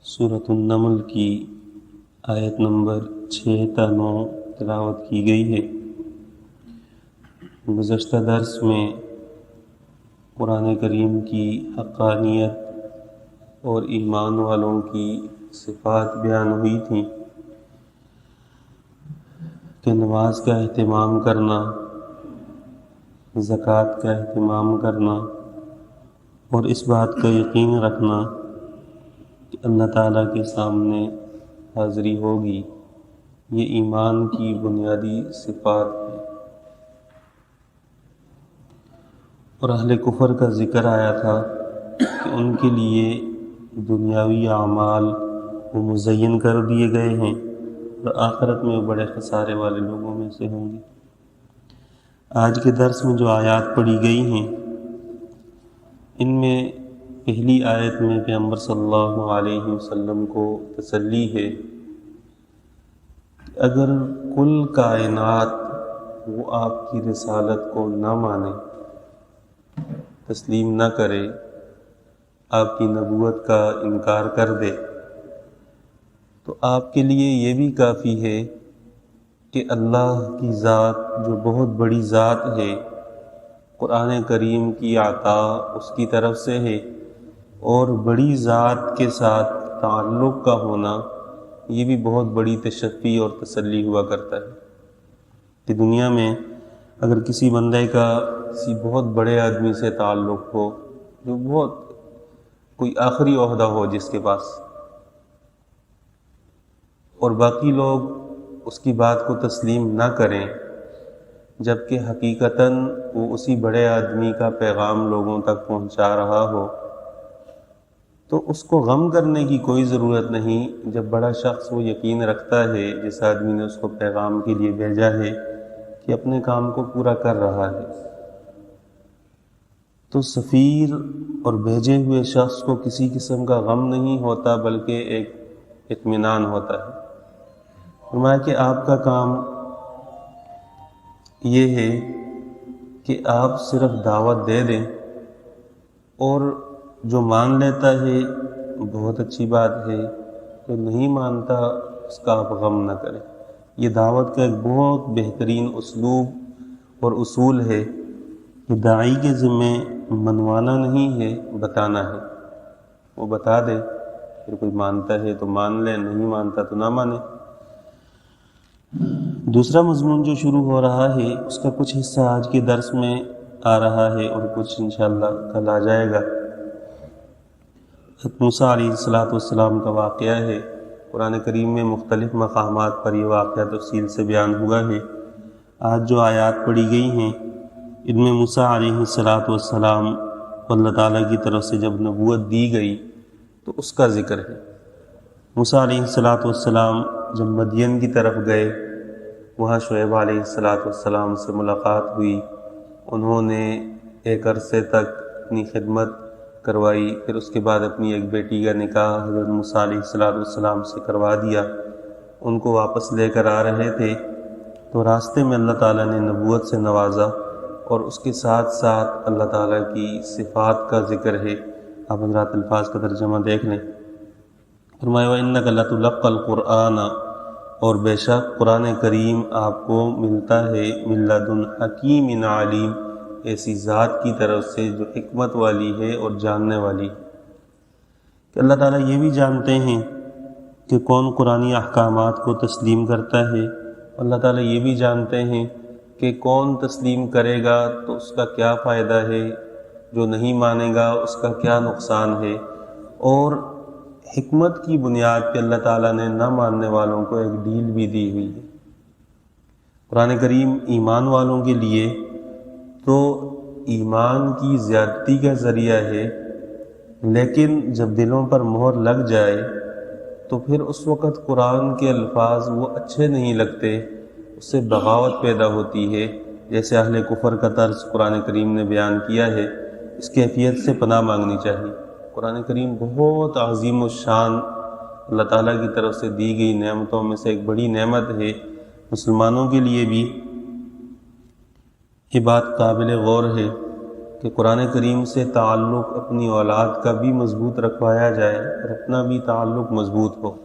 سورۃ النمل کی آیت نمبر 6 تا 9 تلاوت کی گئی ہے۔ گزشتہ درس میں قرآن کریم کی حقانیت اور ایمان والوں کی صفات بیان ہوئی تھیں کہ نماز کا اہتمام کرنا، زکوٰۃ کا اہتمام کرنا اور اس بات کا یقین رکھنا کہ اللہ تعالیٰ کے سامنے حاضری ہوگی، یہ ایمان کی بنیادی صفات ہے۔ اور اہل کفر کا ذکر آیا تھا کہ ان کے لیے دنیاوی اعمال وہ مزین کر دیے گئے ہیں اور آخرت میں وہ بڑے خسارے والے لوگوں میں سے ہوں گے۔ آج کے درس میں جو آیات پڑھی گئی ہیں، ان میں پہلی آیت میں پیغمبر صلی اللہ علیہ وسلم کو تسلی ہے کہ اگر کل کائنات وہ آپ کی رسالت کو نہ مانے، تسلیم نہ کرے، آپ کی نبوت کا انکار کر دے، تو آپ کے لیے یہ بھی کافی ہے کہ اللہ کی ذات جو بہت بڑی ذات ہے، قرآن کریم کی عطا اس کی طرف سے ہے، اور بڑی ذات کے ساتھ تعلق کا ہونا یہ بھی بہت بڑی تشفی اور تسلی ہوا کرتا ہے کہ دنیا میں اگر کسی بندے کا کسی بہت بڑے آدمی سے تعلق ہو، جو بہت کوئی آخری عہدہ ہو جس کے پاس، اور باقی لوگ اس کی بات کو تسلیم نہ کریں، جبکہ حقیقتاً وہ اسی بڑے آدمی کا پیغام لوگوں تک پہنچا رہا ہو، تو اس کو غم کرنے کی کوئی ضرورت نہیں جب بڑا شخص وہ یقین رکھتا ہے جس آدمی نے اس کو پیغام کے لیے بھیجا ہے کہ اپنے کام کو پورا کر رہا ہے۔ تو سفیر اور بھیجے ہوئے شخص کو کسی قسم کا غم نہیں ہوتا، بلکہ ایک اطمینان ہوتا ہے۔ فرمایا کہ آپ کا کام یہ ہے کہ آپ صرف دعوت دے دیں، اور جو مان لیتا ہے بہت اچھی بات ہے، جو نہیں مانتا اس کا آپ غم نہ کریں۔ یہ دعوت کا ایک بہت بہترین اسلوب اور اصول ہے کہ داعی کے ذمے منوانا نہیں ہے، بتانا ہے۔ وہ بتا دے، پھر کوئی مانتا ہے تو مان لے، نہیں مانتا تو نہ مانے۔ دوسرا مضمون جو شروع ہو رہا ہے اس کا کچھ حصہ آج کے درس میں آ رہا ہے اور کچھ انشاءاللہ کل آ جائے گا۔ موسیٰ علیہ السلام کا واقعہ ہے۔ قرآن کریم میں مختلف مقامات پر یہ واقعہ تفصیل سے بیان ہوا ہے۔ آج جو آیات پڑھی گئی ہیں ان میں موسیٰ علیہ السلام کو اللہ تعالیٰ کی طرف سے جب نبوت دی گئی تو اس کا ذکر ہے۔ موسیٰ علیہ السلام جب مدین کی طرف گئے، وہاں شعیب علیہ السلام سے ملاقات ہوئی، انہوں نے ایک عرصے تک اپنی خدمت کروائی، پھر اس کے بعد اپنی ایک بیٹی کا نکاح حضرت موسیٰ علیہ السلام سے کروا دیا۔ ان کو واپس لے کر آ رہے تھے تو راستے میں اللہ تعالیٰ نے نبوت سے نوازا، اور اس کے ساتھ ساتھ اللہ تعالیٰ کی صفات کا ذکر ہے۔ آپ حضرات الفاظ کا ترجمہ دیکھ لیں۔ فرمایا وَإِنَّكَ لَتُلَقَّى الْقُرْآنَ، اور بے شک قرآن کریم آپ کو ملتا ہے مِن لَدُنْ حَکِیمٍ عَلِیمٍ، ایسی ذات کی طرف سے جو حکمت والی ہے اور جاننے والی ہے۔ کہ اللہ تعالیٰ یہ بھی جانتے ہیں کہ کون قرآنی احکامات کو تسلیم کرتا ہے، اللہ تعالیٰ یہ بھی جانتے ہیں کہ کون تسلیم کرے گا تو اس کا کیا فائدہ ہے، جو نہیں مانے گا اس کا کیا نقصان ہے، اور حکمت کی بنیاد پہ اللہ تعالیٰ نے نہ ماننے والوں کو ایک ڈیل بھی دی ہوئی ہے۔ قرآن کریم ایمان والوں کے لیے تو ایمان کی زیادتی کا ذریعہ ہے، لیکن جب دلوں پر مہر لگ جائے تو پھر اس وقت قرآن کے الفاظ وہ اچھے نہیں لگتے، اس سے بغاوت پیدا ہوتی ہے، جیسے اہل کفر کا طرز قرآن کریم نے بیان کیا ہے۔ اس کیفیت سے پناہ مانگنی چاہیے۔ قرآن کریم بہت عظیم الشان اللہ تعالیٰ کی طرف سے دی گئی نعمتوں میں سے ایک بڑی نعمت ہے۔ مسلمانوں کے لیے بھی یہ بات قابل غور ہے کہ قرآن کریم سے تعلق اپنی اولاد کا بھی مضبوط رکھوایا جائے اور اپنا بھی تعلق مضبوط ہو۔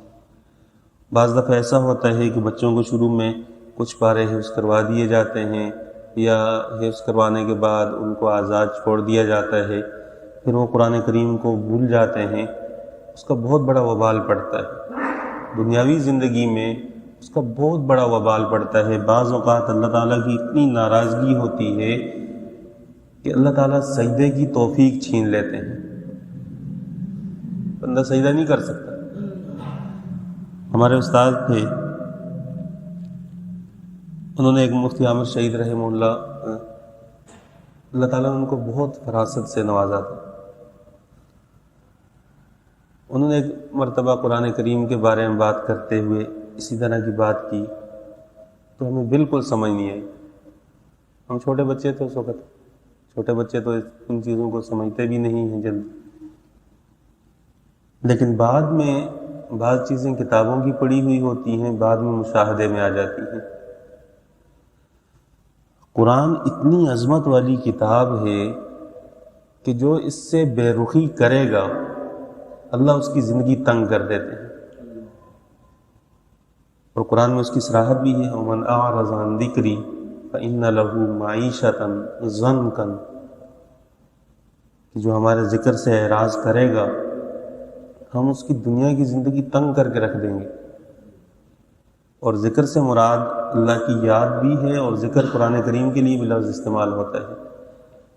بعض دفعہ ایسا ہوتا ہے کہ بچوں کو شروع میں کچھ پارے حفظ کروا دیے جاتے ہیں یا حفظ کروانے کے بعد ان کو آزاد چھوڑ دیا جاتا ہے، پھر وہ قرآن کریم کو بھول جاتے ہیں، اس کا بہت بڑا وبال پڑتا ہے دنیاوی زندگی میں، اس کا بہت بڑا وبال پڑتا ہے۔ بعض اوقات اللہ تعالیٰ کی اتنی ناراضگی ہوتی ہے کہ اللہ تعالیٰ سجدے کی توفیق چھین لیتے ہیں، بندہ سجدہ نہیں کر سکتا۔ ہمارے استاد تھے، انہوں نے ایک مفتی عامر شہید رحمہ اللہ تعالیٰ نے ان کو بہت فراست سے نوازا تھا۔ انہوں نے ایک مرتبہ قرآن کریم کے بارے میں بات کرتے ہوئے اسی طرح کی بات کی تو ہمیں بالکل سمجھ نہیں آئی۔ ہم چھوٹے بچے تھے اس وقت، چھوٹے بچے تو ان چیزوں کو سمجھتے بھی نہیں ہیں جلدی، لیکن بعد میں بعض چیزیں کتابوں کی پڑھی ہوئی ہوتی ہیں، بعد میں مشاہدے میں آ جاتی ہیں۔ قرآن اتنی عظمت والی کتاب ہے کہ جو اس سے بے رخی کرے گا اللہ اس کی زندگی تنگ کر دیتے ہیں، اور قرآن میں اس کی صراحت بھی ہے، وَمَنْ أَعْرَضَ عَنْ ذِكْرِي فَإِنَّ لَهُ مَعِيشَةً ضَنْكًا، کہ جو ہمارے ذکر سے اعراض کرے گا ہم اس کی دنیا کی زندگی تنگ کر کے رکھ دیں گے۔ اور ذکر سے مراد اللہ کی یاد بھی ہے، اور ذکر قرآن کریم کے لیے بھی لفظ استعمال ہوتا ہے،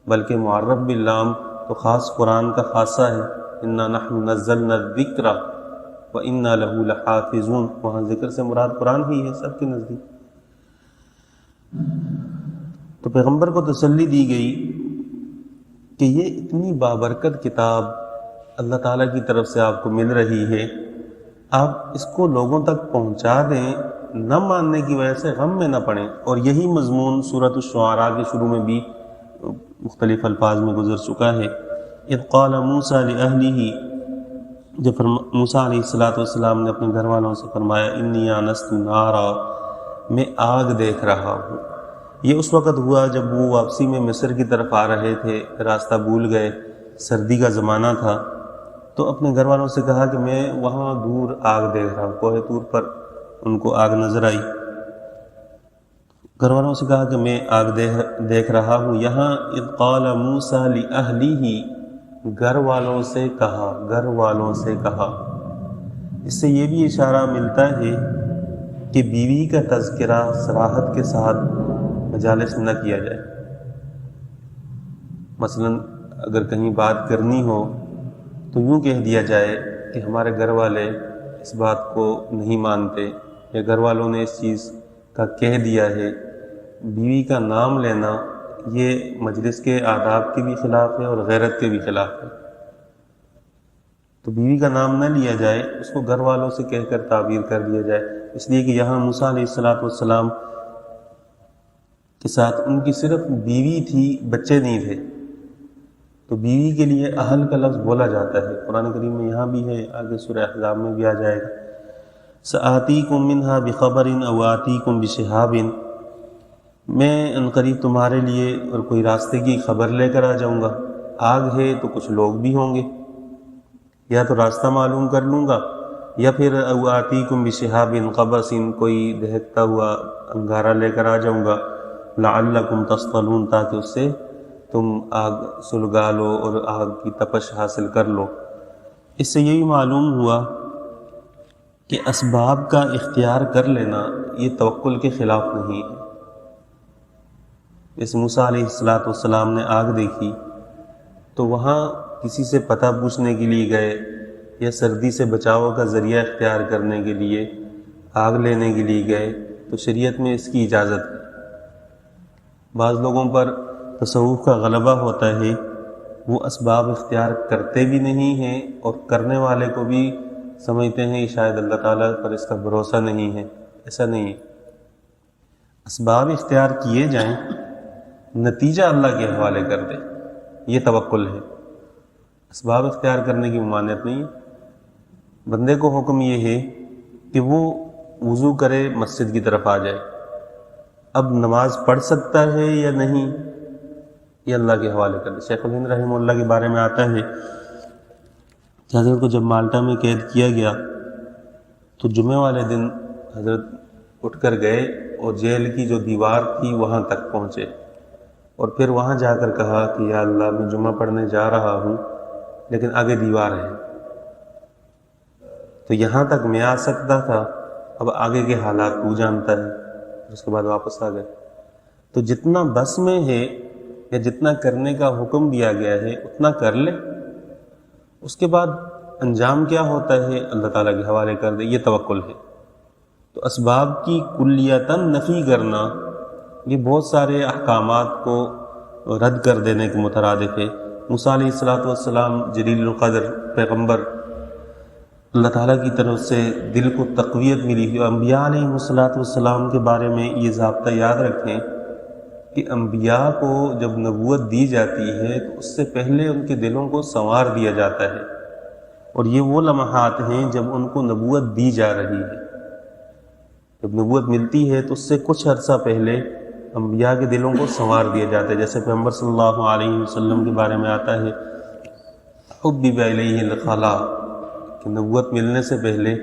بلکہ معرب باللام تو خاص قرآن کا خاصہ ہے، اِنَّا نَحْنُ نَزَّلْنَا الذِّكْرَ وَإِنَّا لَهُ لَحَافِظُونَ، وہاں ذکر سے مراد قرآن ہی ہے سب کے نزدیک۔ تو پیغمبر کو تسلی دی گئی کہ یہ اتنی بابرکت کتاب اللہ تعالیٰ کی طرف سے آپ کو مل رہی ہے، آپ اس کو لوگوں تک پہنچا دیں، نہ ماننے کی وجہ سے غم میں نہ پڑیں۔ اور یہی مضمون سورۃ الشعراء کے شروع میں بھی مختلف الفاظ میں گزر چکا ہے۔ اذ قال موسیٰ لأہلہ، جب موسیٰ علیہ السلام نے اپنے گھر والوں سے فرمایا انی آنست نارا، میں آگ دیکھ رہا ہوں۔ یہ اس وقت ہوا جب وہ واپسی میں مصر کی طرف آ رہے تھے، راستہ بھول گئے، سردی کا زمانہ تھا، تو اپنے گھر والوں سے کہا کہ میں وہاں دور آگ دیکھ رہا ہوں۔ کوہ طور پر ان کو آگ نظر آئی، گھر والوں سے کہا کہ میں آگ دیکھ رہا ہوں۔ یہاں اذ قال موسیٰ لأہلہ، گھر والوں سے کہا، گھر والوں سے کہا، اس سے یہ بھی اشارہ ملتا ہے کہ بیوی کا تذکرہ صراحت کے ساتھ مجالس میں نہ کیا جائے۔ مثلا اگر کہیں بات کرنی ہو تو یوں کہہ دیا جائے کہ ہمارے گھر والے اس بات کو نہیں مانتے، یا گھر والوں نے اس چیز کا کہہ دیا ہے۔ بیوی کا نام لینا یہ مجلس کے آداب کے بھی خلاف ہے اور غیرت کے بھی خلاف ہے، تو بیوی کا نام نہ لیا جائے، اس کو گھر والوں سے کہہ کر تعبیر کر دیا جائے، اس لیے کہ یہاں موسیٰ علیہ السلام کے ساتھ ان کی صرف بیوی تھی، بچے نہیں تھے، تو بیوی کے لیے اہل کا لفظ بولا جاتا ہے۔ قرآن کریم میں یہاں بھی ہے، آگے سورہ احزاب میں بھی آ جائے گا، سآتیکم منہا بخبر او آتیکم بشہاب، میں عنقریب تمہارے لیے اور کوئی راستے کی خبر لے کر آ جاؤں گا۔ آگ ہے تو کچھ لوگ بھی ہوں گے، یا تو راستہ معلوم کر لوں گا، یا پھر او آتیکم بشہاب قبس، کوئی دہکتا ہوا انگارہ لے کر آ جاؤں گا، لعلکم تصطلون، تاکہ اس سے تم آگ سلگا لو اور آگ کی تپش حاصل کر لو۔ اس سے یہی معلوم ہوا کہ اسباب کا اختیار کر لینا یہ توکل کے خلاف نہیں ہے۔ جیسے موسیٰ علیہ السلام نے آگ دیکھی تو وہاں کسی سے پتہ پوچھنے کے لیے گئے، یا سردی سے بچاؤ کا ذریعہ اختیار کرنے کے لیے آگ لینے کے لیے گئے، تو شریعت میں اس کی اجازت ہے۔ بعض لوگوں پر تصوف کا غلبہ ہوتا ہے، وہ اسباب اختیار کرتے بھی نہیں ہیں اور کرنے والے کو بھی سمجھتے ہیں کہ شاید اللہ تعالیٰ پر اس کا بھروسہ نہیں ہے۔ ایسا نہیں ہے، اسباب اختیار کیے جائیں، نتیجہ اللہ کے حوالے کر دیں، یہ توکل ہے۔ اسباب اختیار کرنے کی ممانعت نہیں ہے۔ بندے کو حکم یہ ہے کہ وہ وضو کرے، مسجد کی طرف آ جائے۔ اب نماز پڑھ سکتا ہے یا نہیں، یہ اللہ کے حوالے کر دے۔ شیخ الہند رحمہ اللہ کے بارے میں آتا ہے کہ حضرت کو جب مالٹا میں قید کیا گیا تو جمعہ والے دن حضرت اٹھ کر گئے اور جیل کی جو دیوار تھی وہاں تک پہنچے، اور پھر وہاں جا کر کہا کہ یا اللہ میں جمعہ پڑھنے جا رہا ہوں لیکن آگے دیوار ہے، تو یہاں تک میں آ سکتا تھا، اب آگے کے حالات تو جانتا ہے۔ اس کے بعد واپس آ گئے۔ تو جتنا بس میں ہے یا جتنا کرنے کا حکم دیا گیا ہے اتنا کر لے، اس کے بعد انجام کیا ہوتا ہے اللہ تعالیٰ کے حوالے کر دے، یہ توکل ہے۔ تو اسباب کی کلیتاً نفی کرنا یہ بہت سارے احکامات کو رد کر دینے کے مترادف ہے۔ موسیٰ علیہ السلام جلیل القدر پیغمبر، اللہ تعالیٰ کی طرف سے دل کو تقویت ملی ہوئی۔ انبیاء علیہ السلام کے بارے میں یہ ضابطہ یاد رکھیں کہ انبیاء کو جب نبوت دی جاتی ہے تو اس سے پہلے ان کے دلوں کو سنوار دیا جاتا ہے، اور یہ وہ لمحات ہیں جب ان کو نبوت دی جا رہی ہے۔ جب نبوت ملتی ہے تو اس سے کچھ عرصہ پہلے انبیاء کے دلوں کو سنوار دیا جاتا ہے، جیسے پیغمبر صلی اللہ علیہ وسلم کے بارے میں آتا ہے حبب الیہ الخلا، کہ نبوت ملنے سے پہلے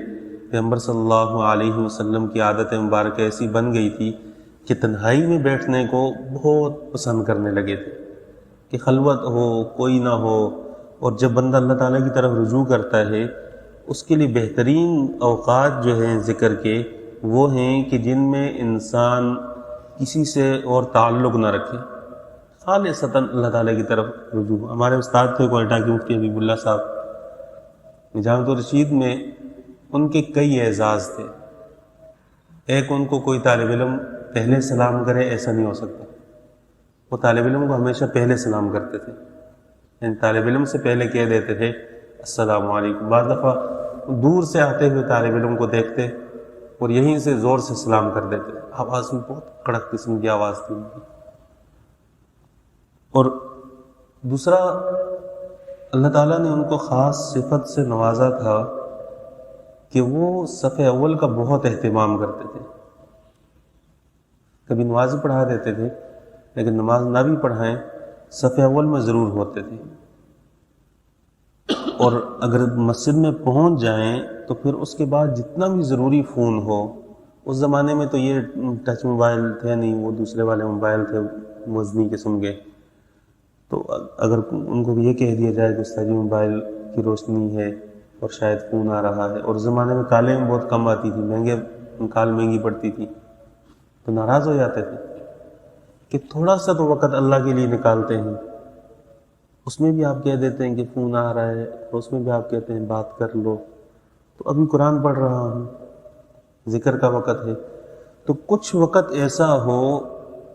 پیغمبر صلی اللہ علیہ وسلم کی عادت مبارکہ ایسی بن گئی تھی کہ تنہائی میں بیٹھنے کو بہت پسند کرنے لگے تھے، کہ خلوت ہو، کوئی نہ ہو۔ اور جب بندہ اللہ تعالیٰ کی طرف رجوع کرتا ہے اس کے لیے بہترین اوقات جو ہیں ذکر کے وہ ہیں کہ جن میں انسان کسی سے اور تعلق نہ رکھے، خالصتاً اللہ تعالیٰ کی طرف رجوع۔ ہمارے استاد تھے کوئٹہ کے مفتی حبیب اللہ صاحب، جامعۃ الرشید میں ان کے کئی اعزاز تھے۔ ایک، ان کو کوئی طالب علم پہلے سلام کرے ایسا نہیں ہو سکتا، وہ طالب علم کو ہمیشہ پہلے سلام کرتے تھے، یعنی طالب علم سے پہلے کہہ دیتے تھے السلام علیکم۔ بعض دفعہ دور سے آتے ہوئے طالب علم کو دیکھتے اور یہیں سے زور سے سلام کر دیتے، آواز میں بہت کڑک قسم کی آواز تھی ان کی۔ اور دوسرا، اللہ تعالیٰ نے ان کو خاص صفت سے نوازا تھا کہ وہ صف اول کا بہت اہتمام کرتے تھے۔ کبھی نماز پڑھا دیتے تھے لیکن نماز نہ بھی پڑھائیں صف اول میں ضرور ہوتے تھے، اور اگر مسجد میں پہنچ جائیں تو پھر اس کے بعد جتنا بھی ضروری فون ہو، اس زمانے میں تو یہ ٹچ موبائل تھے نہیں، وہ دوسرے والے موبائل تھے وزنی قسم کے، تو اگر ان کو یہ کہہ دیا جائے کہ استاد جی موبائل کی روشنی ہے اور شاید فون آ رہا ہے، اور زمانے میں کالیں میں بہت کم آتی تھی، کال مہنگی پڑتی تھی، تو ناراض ہو جاتے تھے کہ تھوڑا سا تو وقت اللہ کے لیے نکالتے ہیں، اس میں بھی آپ کہہ دیتے ہیں کہ فون آ رہا ہے، اور اس میں بھی آپ کہتے ہیں بات کر لو، تو ابھی قرآن پڑھ رہا ہوں، ذکر کا وقت ہے۔ تو کچھ وقت ایسا ہو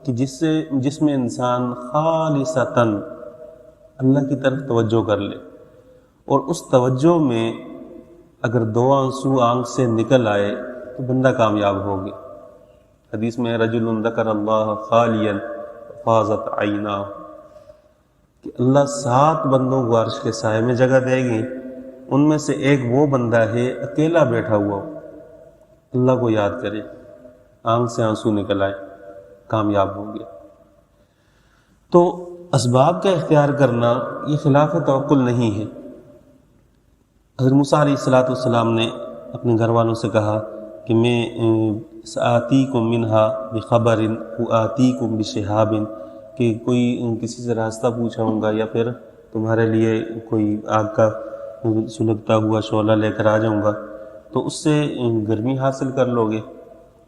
کہ جس میں انسان خالصتاً اللہ کی طرف توجہ کر لے، اور اس توجہ میں اگر 2 آنسو آنکھ سے نکل آئے تو بندہ کامیاب ہو گیا۔ حدیث میں رجل ذکر اللہ خالیا فاضت عیناہ، کہ اللہ 7 بندوں کو عرش کے سائے میں جگہ دے گی، ان میں سے ایک وہ بندہ ہے اکیلا بیٹھا ہوا اللہ کو یاد کرے، آنکھ سے آنسو نکل آئے، کامیاب ہو گیا۔ تو اسباب کا اختیار کرنا یہ خلاف توکل نہیں ہے۔ حضرت موسیٰ علیہ السلام نے اپنے گھر والوں سے کہا کہ میں سآتیکم منہا بخبر وآتیکم بشہاب، کہ کوئی کسی سے راستہ پوچھاؤں گا یا پھر تمہارے لیے کوئی آگ کا سلگتا ہوا شعلہ لے کر آ جاؤں گا، تو اس سے گرمی حاصل کر لو گے۔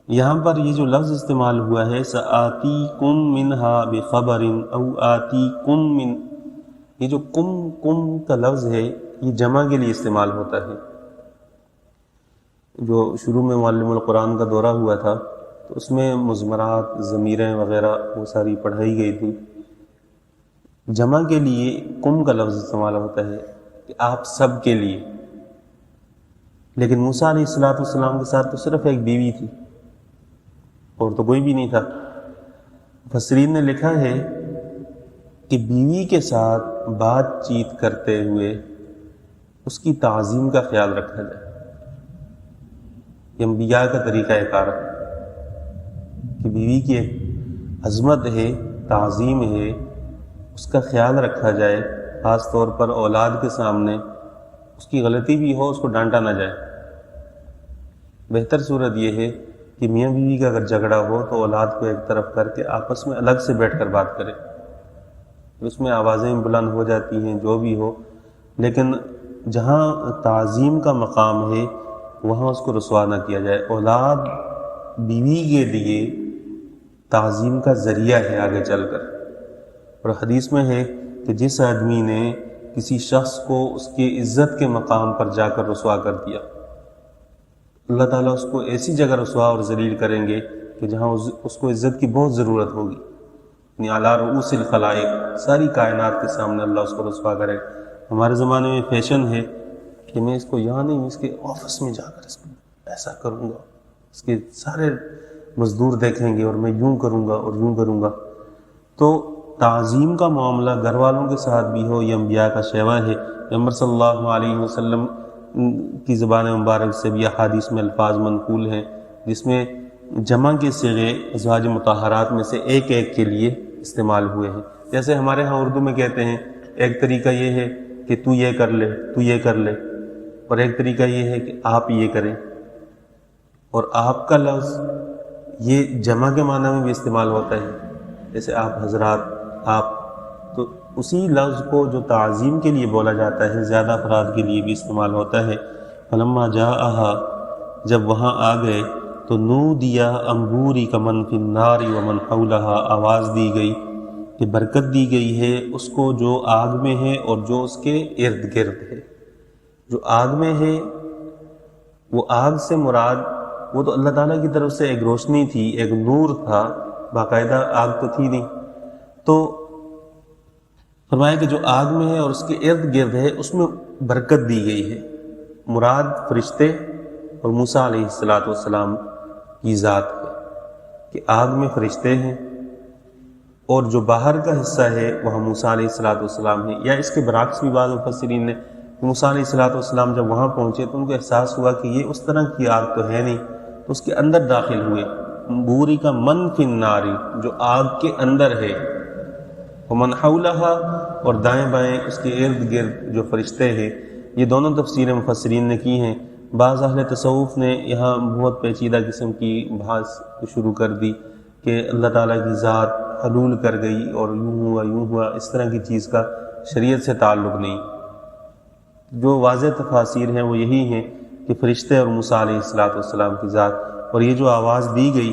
یہاں پر یہ جو لفظ استعمال ہوا ہے سآتیکم منہا بخبر او آتیکم من، یہ جو کم کا لفظ ہے یہ جمع کے لیے استعمال ہوتا ہے۔ جو شروع میں معلم القرآن کا دورہ ہوا تھا تو اس میں مضمرات، ضمیریں وغیرہ وہ ساری پڑھائی گئی تھی۔ جمع کے لیے کم کا لفظ استعمال ہوتا ہے کہ آپ سب کے لیے، لیکن موسیٰ علیہ السلام کے ساتھ تو صرف ایک بیوی تھی اور تو کوئی بھی نہیں تھا۔ مفسرین نے لکھا ہے کہ بیوی کے ساتھ بات چیت کرتے ہوئے اس کی تعظیم کا خیال رکھا جائے۔ یہ انبیاء کا طریقہ کار ہے کہ بیوی کی ایک عظمت ہے، تعظیم ہے، اس کا خیال رکھا جائے، خاص طور پر اولاد کے سامنے اس کی غلطی بھی ہو اس کو ڈانٹا نہ جائے۔ بہتر صورت یہ ہے کہ میاں بیوی کا اگر جھگڑا ہو تو اولاد کو ایک طرف کر کے آپس میں الگ سے بیٹھ کر بات کرے۔ اس میں آوازیں بلند ہو جاتی ہیں جو بھی ہو، لیکن جہاں تعظیم کا مقام ہے وہاں اس کو رسوا نہ کیا جائے۔ اولاد بیوی کے لیے تعظیم کا ذریعہ ہے آگے چل کر، اور حدیث میں ہے کہ جس آدمی نے کسی شخص کو اس کے عزت کے مقام پر جا کر رسوا کر دیا، اللہ تعالیٰ اس کو ایسی جگہ رسوا اور ذلیل کریں گے کہ جہاں اس کو عزت کی بہت ضرورت ہوگی، یعنی اعلیٰ رؤوس الخلائق، ساری کائنات کے سامنے اللہ اس کو رسوا کرے۔ ہمارے زمانے میں فیشن ہے کہ میں اس کو یہاں نہیں، اس کے آفس میں جا کر اس کو ایسا کروں گا، اس کے سارے مزدور دیکھیں گے اور میں یوں کروں گا اور یوں کروں گا۔ تو تعظیم کا معاملہ گھر والوں کے ساتھ بھی ہو، یہ انبیاء کا شیوا ہے۔ پیغمبر صلی اللہ علیہ وسلم کی زبان مبارک سے بھی احادیث میں الفاظ منقول ہیں جس میں جمع کے صیغے ازواج مطہرات میں سے ایک ایک کے لیے استعمال ہوئے ہیں۔ جیسے ہمارے ہاں اردو میں کہتے ہیں ایک طریقہ یہ ہے کہ تو یہ کر لے، تو یہ کر لے، اور ایک طریقہ یہ ہے کہ آپ یہ کریں، اور آپ کا لفظ یہ جمع کے معنی میں بھی استعمال ہوتا ہے، جیسے آپ حضرات، آپ، تو اسی لفظ کو جو تعظیم کے لیے بولا جاتا ہے زیادہ افراد کے لیے بھی استعمال ہوتا ہے۔ فلما جاءہا، جب وہاں آ گئے تو نودیا انبوری کمن فی النار ومن حولہا، آواز دی گئی کہ برکت دی گئی ہے اس کو جو آگ میں ہے اور جو اس کے ارد گرد ہے۔ جو آگ میں ہے وہ آگ سے مراد وہ تو اللہ تعالیٰ کی طرف سے ایک روشنی تھی، ایک نور تھا، باقاعدہ آگ تو تھی نہیں۔ تو فرمایا کہ جو آگ میں ہے اور اس کے ارد گرد ہے اس میں برکت دی گئی ہے۔ مراد فرشتے اور موسیٰ علیہ السلام کی ذات ہے کہ آگ میں فرشتے ہیں اور جو باہر کا حصہ ہے وہاں موسیٰ علیہ السلام ہے، یا اس کے برعکس بھی بعض مفسرین نے موسیٰ علیہ السلام جب وہاں پہنچے تو ان کو احساس ہوا کہ یہ اس طرح کی آگ تو ہے نہیں، تو اس کے اندر داخل ہوئے۔ بوری کا من فی النار، جو آگ کے اندر ہے، ومن حولہا، اور دائیں بائیں اس کے ارد گرد جو فرشتے ہیں۔ یہ دونوں تفسیریں مفسرین نے کی ہیں۔ بعض اہل تصوف نے یہاں بہت پیچیدہ قسم کی بحث شروع کر دی کہ اللہ تعالیٰ کی ذات حلول کر گئی اور یوں ہوا، اس طرح کی چیز کا شریعت سے تعلق نہیں۔ جو واضح تفاسیر ہیں وہ یہی ہیں کہ فرشتے اور موسیٰ علیہ السلام کی ذات، اور یہ جو آواز دی گئی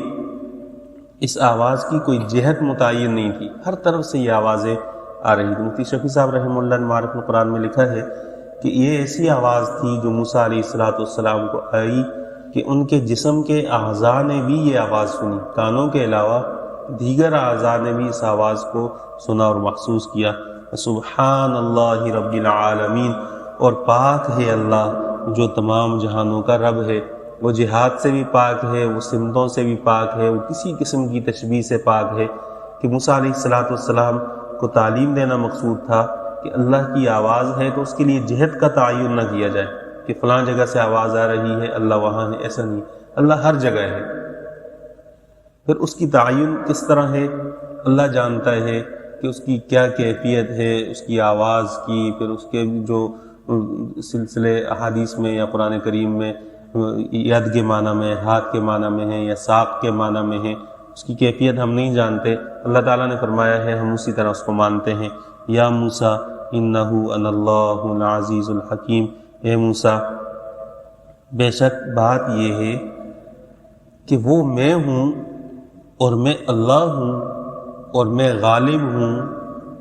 اس آواز کی کوئی جہت متعین نہیں تھی، ہر طرف سے یہ آوازیں آ رہی تھیں۔ مفتی شفیع صاحب رحمہ اللہ نے معارف القرآن میں لکھا ہے کہ یہ ایسی آواز تھی جو موسیٰ علیہ السلام کو آئی کہ ان کے جسم کے اعضاء نے بھی یہ آواز سنی، کانوں کے علاوہ دیگر اعضاء نے بھی اس آواز کو سنا اور محسوس کیا۔ سبحان اللہ رب العالمین، اور پاک ہے اللہ جو تمام جہانوں کا رب ہے۔ وہ جہاد سے بھی پاک ہے، وہ سمتوں سے بھی پاک ہے، وہ کسی قسم کی تشبیہ سے پاک ہے۔ کہ موسیٰ علیہ السلام کو تعلیم دینا مقصود تھا کہ اللہ کی آواز ہے تو اس کے لیے جہت کا تعین نہ کیا جائے کہ فلاں جگہ سے آواز آ رہی ہے اللہ وہاں ہے، ایسا نہیں، اللہ ہر جگہ ہے۔ پھر اس کی تعین کس طرح ہے اللہ جانتا ہے کہ اس کی کیا کیفیت ہے اس کی آواز کی، پھر اس کے جو سلسلے احادیث میں یا قرآن کریم میں ید کے معنی میں، ہاتھ کے معنی میں ہے یا ساق کے معنی میں ہے، اس کی کیفیت ہم نہیں جانتے۔ اللہ تعالیٰ نے فرمایا ہے، ہم اسی طرح اس کو مانتے ہیں۔ یا موسیٰ انہ انا اللہ العزیز الحکیم، اے موسیٰ بے شک بات یہ ہے کہ وہ میں ہوں اور میں اللہ ہوں اور میں غالب ہوں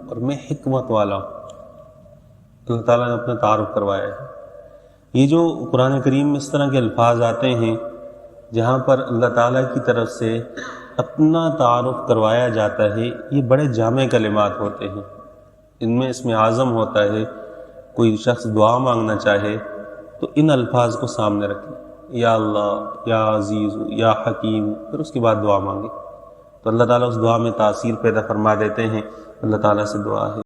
اور میں حکمت والا ہوں۔ اللہ تعالیٰ نے اپنا تعارف کروایا ہے۔ یہ جو قرآن کریم میں اس طرح کے الفاظ آتے ہیں جہاں پر اللہ تعالیٰ کی طرف سے اپنا تعارف کروایا جاتا ہے، یہ بڑے جامع کلمات ہوتے ہیں۔ ان میں اسم اعظم ہوتا ہے۔ کوئی شخص دعا مانگنا چاہے تو ان الفاظ کو سامنے رکھیں، یا اللہ، یا عزیز، یا حکیم، پھر اس کے بعد دعا مانگے تو اللہ تعالیٰ اس دعا میں تاثیر پیدا فرما دیتے ہیں۔ اللہ تعالیٰ سے دعا ہے